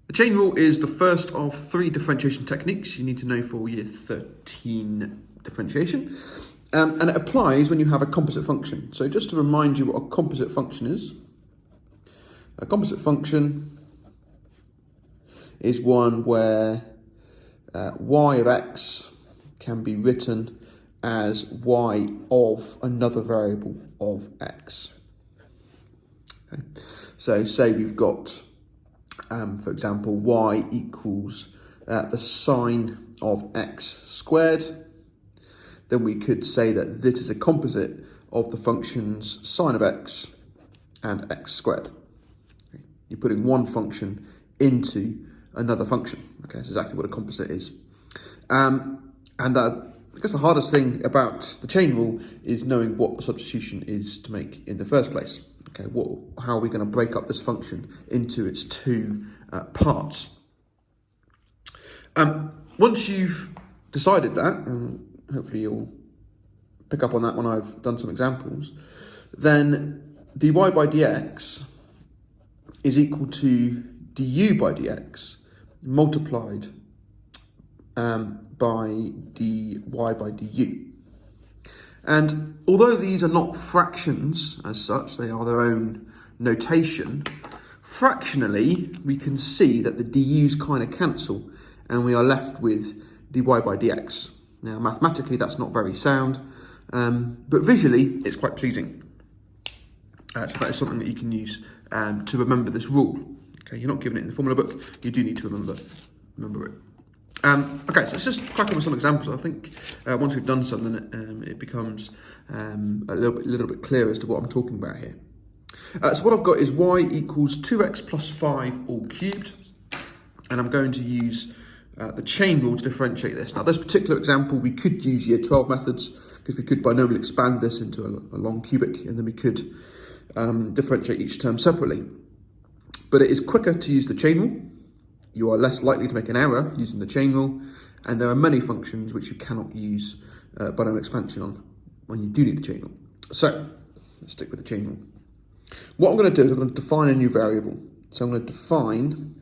The chain rule is the first of 3 differentiation techniques you need to know for year 13 differentiation. And it applies when you have a composite function. So just to remind you what a composite function is, a composite function is one where y of x can be written as y of another variable of x. Okay. So say we've got, for example, y equals the sine of x squared. Then we could say that this is a composite of the functions sine of x and x squared. Okay. You're putting one function into another function. Okay, that's exactly what a composite is. And I guess the hardest thing about the chain rule is knowing what the substitution is to make in the first place. Okay, how are we going to break up this function into its 2 parts? Once you've decided that, and hopefully you'll pick up on that when I've done some examples, then dy by dx is equal to du by dx multiplied by dy by du. And although these are not fractions as such, they are their own notation, fractionally we can see that the du's kind of cancel and we are left with dy by dx. Now mathematically that's not very sound, but visually it's quite pleasing. So that is something that you can use to remember this rule. Okay, you're not given it in the formula book, you do need to remember it. Okay, so let's just crack on with some examples. I think once we've done some, then it becomes a little bit clearer as to what I'm talking about here. So what I've got is y equals 2x plus 5 all cubed, and I'm going to use the chain rule to differentiate this. Now, this particular example, we could use year 12 methods, because we could binomially expand this into a long cubic, and then we could differentiate each term separately. But it is quicker to use the chain rule. You are less likely to make an error using the chain rule, and there are many functions which you cannot use binomial expansion on when you do need the chain rule. So let's stick with the chain rule. What I'm going to do is I'm going to define a new variable. So I'm going to define,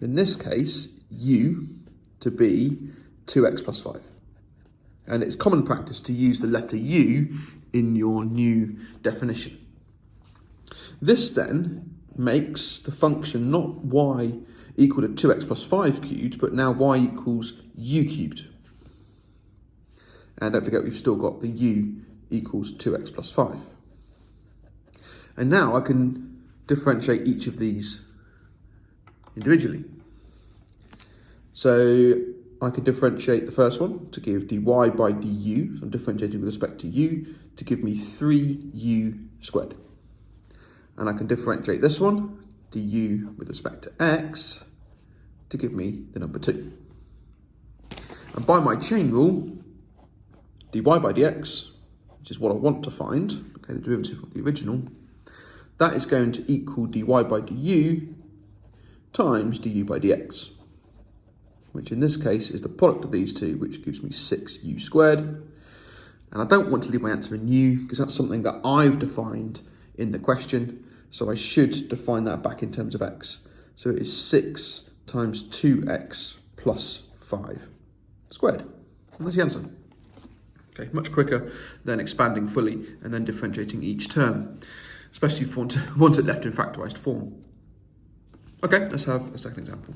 in this case, u to be 2x plus 5. And it's common practice to use the letter u in your new definition. This then makes the function not y equal to 2x plus 5 cubed, but now y equals u cubed. And don't forget, we've still got the u equals 2x plus 5. And now I can differentiate each of these individually. So I could differentiate the first one to give dy by du, so I'm differentiating with respect to u, to give me 3u squared. And I can differentiate this one, du with respect to x, to give me the number 2. And by my chain rule, dy by dx, which is what I want to find, okay, the derivative of the original, that is going to equal dy by du times du by dx, which in this case is the product of these two, which gives me 6u squared. And I don't want to leave my answer in u, because that's something that I've defined in the question, so I should define that back in terms of x. So it is 6 times 2x plus 5 squared. And that's the answer. Okay, much quicker than expanding fully and then differentiating each term, especially if you want it left in factorized form. Okay, let's have a second example,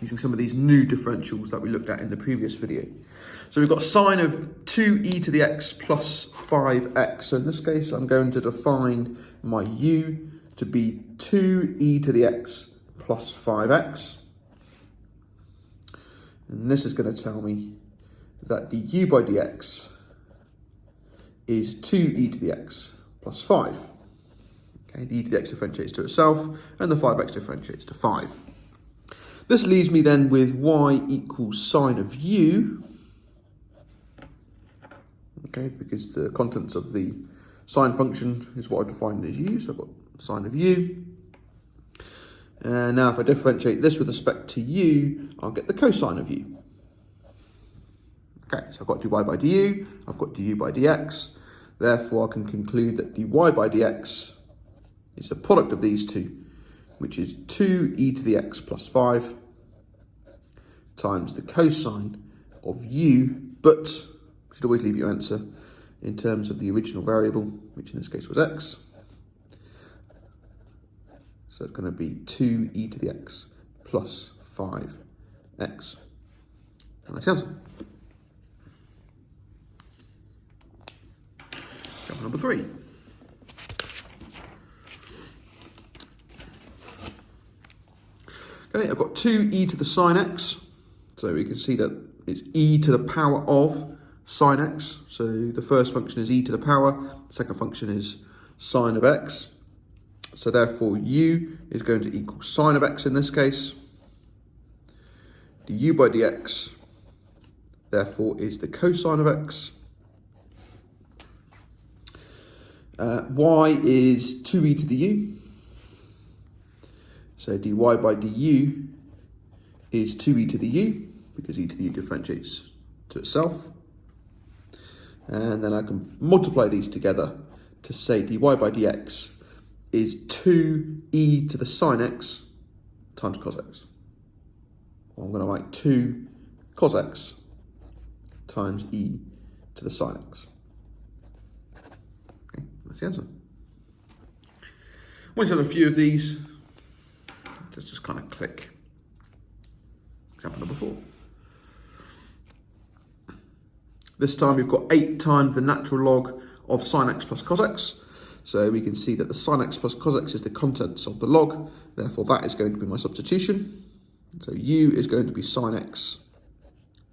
using some of these new differentials that we looked at in the previous video. So we've got sine of 2e to the x plus 5x. So in this case, I'm going to define my u to be 2e to the x plus 5x. And this is going to tell me that du by dx is 2e to the x plus 5. Okay, the e to the x differentiates to itself, and the 5x differentiates to 5. This leaves me then with y equals sine of u, okay, because the contents of the sine function is what I defined as u, so I've got sine of u. And now if I differentiate this with respect to u, I'll get the cosine of u. Okay, so I've got dy by du, I've got du by dx, therefore I can conclude that dy by dx is the product of these two, which is 2e to the x plus 5 times the cosine of u, but you should always leave your answer in terms of the original variable, which in this case was x. So it's going to be 2e to the x plus 5x. And that's the answer. Example number 3. Okay, I've got 2e to the sine x. So we can see that it's e to the power of sine x. So the first function is e to the power, the second function is sine of x. So therefore u is going to equal sine of x in this case. Du by dx therefore is the cosine of x. Y is 2e to the u. So dy by du is 2e to the u, because e to the u differentiates to itself. And then I can multiply these together to say dy by dx is 2e to the sine x times cos x. Or I'm going to write 2 cos x times e to the sine x. Okay, that's the answer. Once you've done a few of these, let's just kind of click. Example number 4. This time we've got 8 times the natural log of sine x plus cos x. So we can see that the sine x plus cos x is the contents of the log. Therefore, that is going to be my substitution. So u is going to be sine x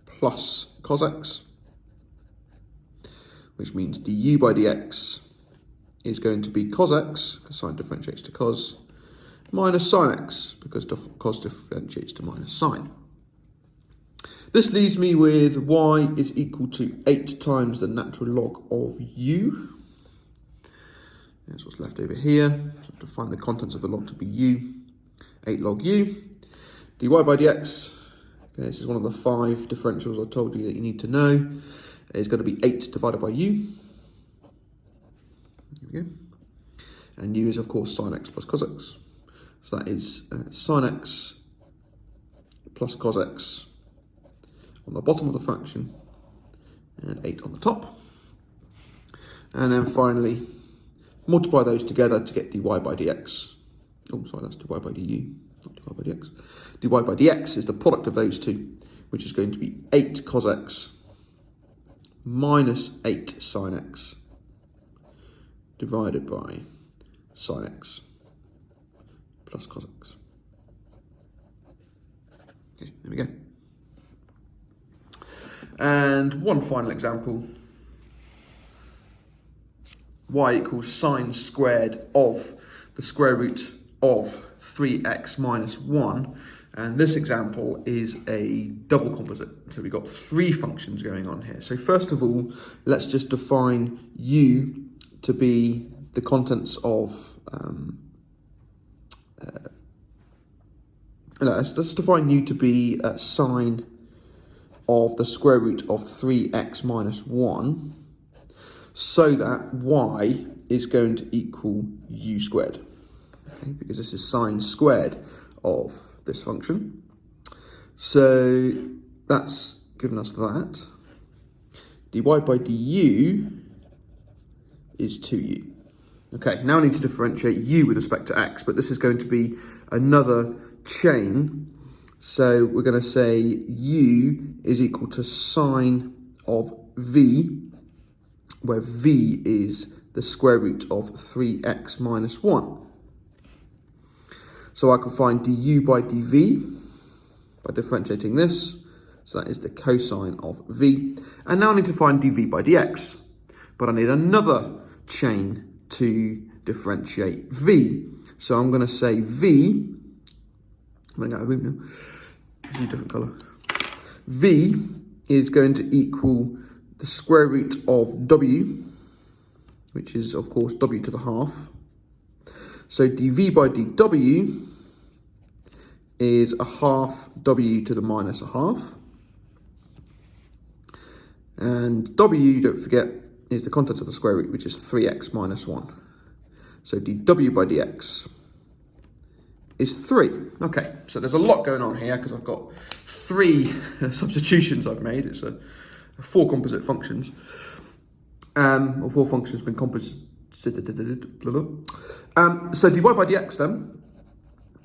plus cos x, which means du by dx is going to be cos x, because sine differentiates to cos, minus sine x, because cos differentiates to minus sine. This leaves me with y is equal to 8 times the natural log of u. That's what's left over here. So to find the contents of the log to be u, 8 log u. dy by dx, okay, this is one of the 5 differentials I told you that you need to know. It's going to be 8 divided by u. There we go. And u is, of course, sine x plus cos x. So that is sine x plus cos x on the bottom of the fraction, and 8 on the top. And then finally, multiply those together to get dy by dx. Oh, sorry, that's dy by du, not dy by dx. dy by dx is the product of those two, which is going to be 8 cos x minus 8 sine x divided by sine x plus cos x. Okay, there we go. And one final example. Y equals sine squared of the square root of 3x minus 1. And this example is a double composite. So we've got 3 functions going on here. So first of all, let's just define u to be the contents of, let's define u to be sine of the square root of 3x minus 1, so that y is going to equal u squared, okay, because this is sine squared of this function. So that's given us that. dy by du is 2u. Okay, now I need to differentiate u with respect to x, but this is going to be another chain. So we're going to say u is equal to sine of v, where v is the square root of 3x minus 1. So I can find du by dv by differentiating this. So that is the cosine of v. And now I need to find dv by dx. But I need another chain to differentiate v. So I'm going to say v, I'm running out of room now, it's a different colour. V is going to equal the square root of w, which is, of course, w to the half. So dv by dw is a half w to the minus a half. And w, don't forget, is the contents of the square root, which is 3x minus 1. So dw by dx is 3. Okay, so there's a lot going on here because I've got 3 substitutions I've made. It's 4 composite functions, or 4 functions been composited. So dy by dx then,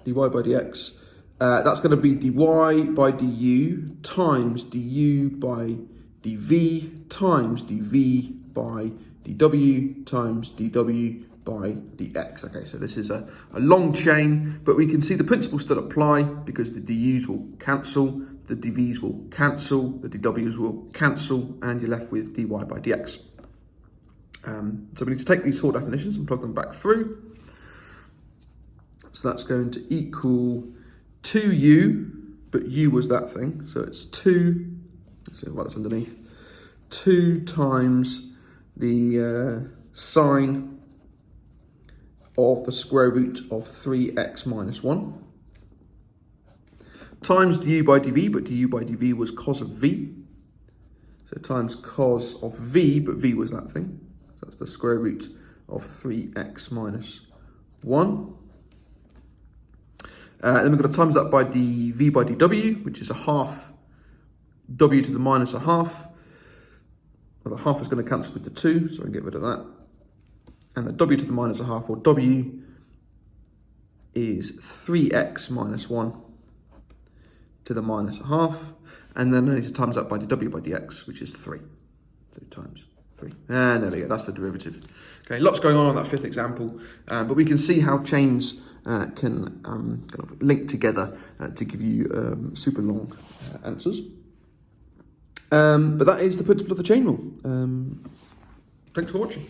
dy by dx, that's going to be dy by du times du by dv times dv by dw times dw by dx. Okay, so this is a long chain, but we can see the principles still apply because the du's will cancel, the dv's will cancel, the dw's will cancel, and you're left with dy by dx. So we need to take these 4 definitions and plug them back through. So that's going to equal 2u, but u was that thing, so it's 2, so write this underneath, 2 times the sine of the square root of 3x minus 1, times du by dv, but du by dv was cos of v, so times cos of v, but v was that thing. So that's the square root of 3x minus 1. Then we've got to times that by dv by dw, which is a half w to the minus a half. Well, the half is going to cancel with the 2, so I can get rid of that. And the w to the minus a half, or w, is 3x minus 1 to the minus a half. And then I need to times that by dw by dx, which is 3. So times 3. And there we go, that's the derivative. Okay, lots going on that 5th example, but we can see how chains can kind of link together to give you super long answers. But that is the principle of the chain rule. Thanks for watching.